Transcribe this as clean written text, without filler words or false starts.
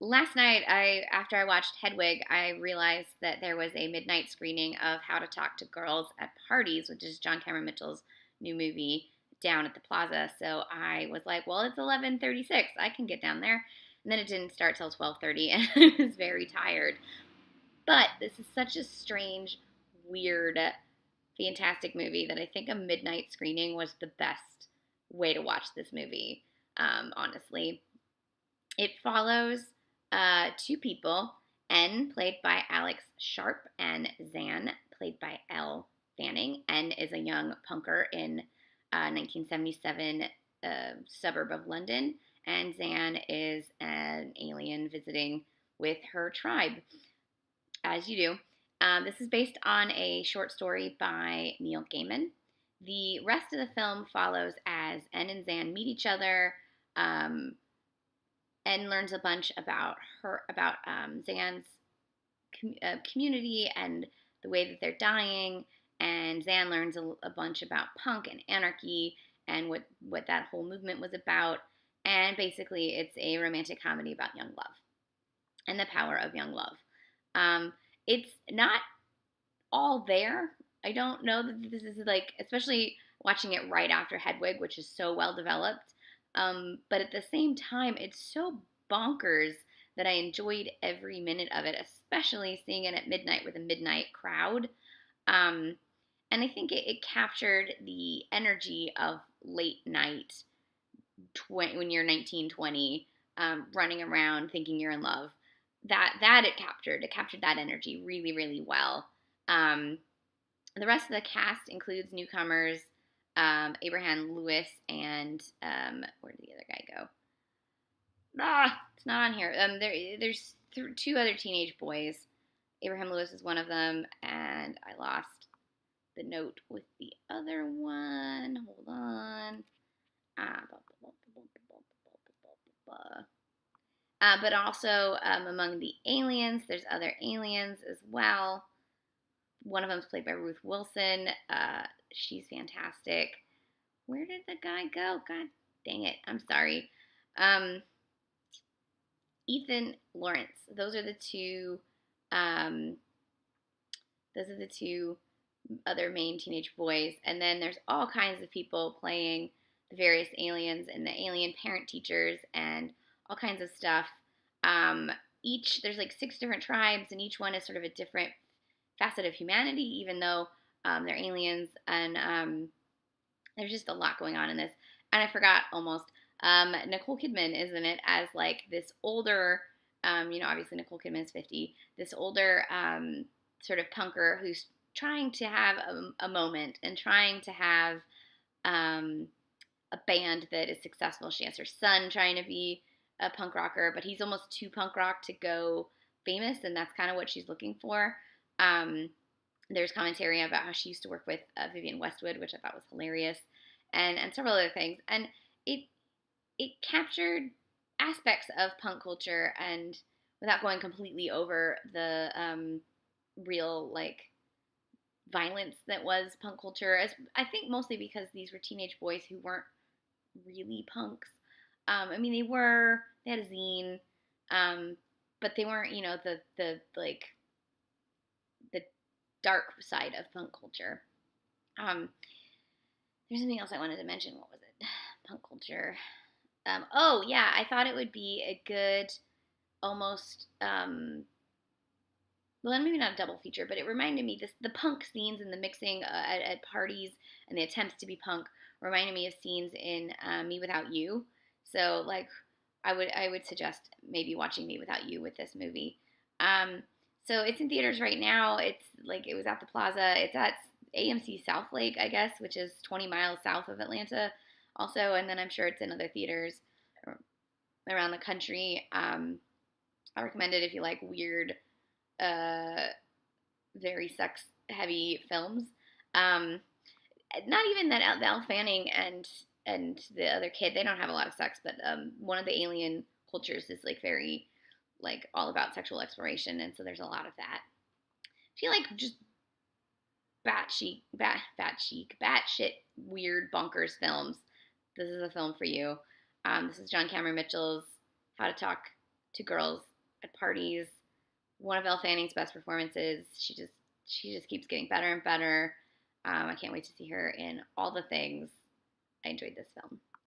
Last night, after I watched Hedwig, I realized that there was a midnight screening of How to Talk to Girls at Parties, which is John Cameron Mitchell's new movie, down at the Plaza. So I was like, well, it's 11:36. I can get down there. And then it didn't start till 12:30, and I was very tired. But this is such a strange, weird, fantastic movie that I think a midnight screening was the best way to watch this movie. Honestly, it follows two people, N, played by Alex Sharp, and Zan, played by Elle Fanning. N is a young punker in 1977 suburb of London, and Zan is an alien visiting with her tribe, as you do. This is based on a short story by Neil Gaiman. The rest of the film follows as N and Zan meet each other. And learns a bunch about Zan's community and the way that they're dying. And Zan learns a bunch about punk and anarchy and what that whole movement was about. And basically, it's a romantic comedy about young love and the power of young love. It's not all there. I don't know that this is like, especially watching it right after Hedwig, which is so well developed. But at the same time, it's so bonkers that I enjoyed every minute of it, especially seeing it at midnight with a midnight crowd. And I think it captured the energy of late night when you're 19, 20, running around thinking you're in love. That it captured. It captured that energy really, really well. The rest of the cast includes newcomers Abraham Lewis and where did the other guy go? It's not on here. There's two other teenage boys. Abraham Lewis is one of them, and I lost the note with the other one. Hold on. But also among the aliens, there's other aliens as well. One of them is played by Ruth Wilson. She's fantastic. Where did the guy go? God dang it. I'm sorry. Ethan Lawrence. Those are the two other main teenage boys. And then there's all kinds of people playing the various aliens and the alien parent teachers and all kinds of stuff. There's like 6 different tribes, and each one is sort of a different facet of humanity, even though they're aliens. And there's just a lot going on in this. And I forgot almost. Nicole Kidman is in it as like this older, obviously Nicole Kidman is 50, this older sort of punker who's trying to have a moment and trying to have a band that is successful. She has her son trying to be a punk rocker, but he's almost too punk rock to go famous, and that's kind of what she's looking for. There's commentary about how she used to work with Vivienne Westwood, which I thought was hilarious, and several other things. And it captured aspects of punk culture and without going completely over the real like violence that was punk culture. As I think mostly because these were teenage boys who weren't really punks. They had a zine, but they weren't, the dark side of punk culture. There's something else I wanted to mention. What was it? Punk culture. I thought it would be a good, almost, well, maybe not a double feature, but it reminded me, the punk scenes and the mixing at parties and the attempts to be punk reminded me of scenes in Me Without You. So, like, I would suggest maybe watching Me Without You with this movie. So it's in theaters right now. It's like, it was at the Plaza. It's at AMC South Lake, I guess, which is 20 miles south of Atlanta also, and then I'm sure it's in other theaters around the country. I recommend it if you like weird, very sex-heavy films. Not even that Elle Fanning and the other kid, they don't have a lot of sex, but one of the alien cultures is like very like all about sexual exploration, and so there's a lot of that. If you like just batshit weird bonkers films, this is a film for you. This is John Cameron Mitchell's How to Talk to Girls at parties. One of Elle Fanning's best performances. She just keeps getting better and better. I can't wait to see her in all the things. I enjoyed this film.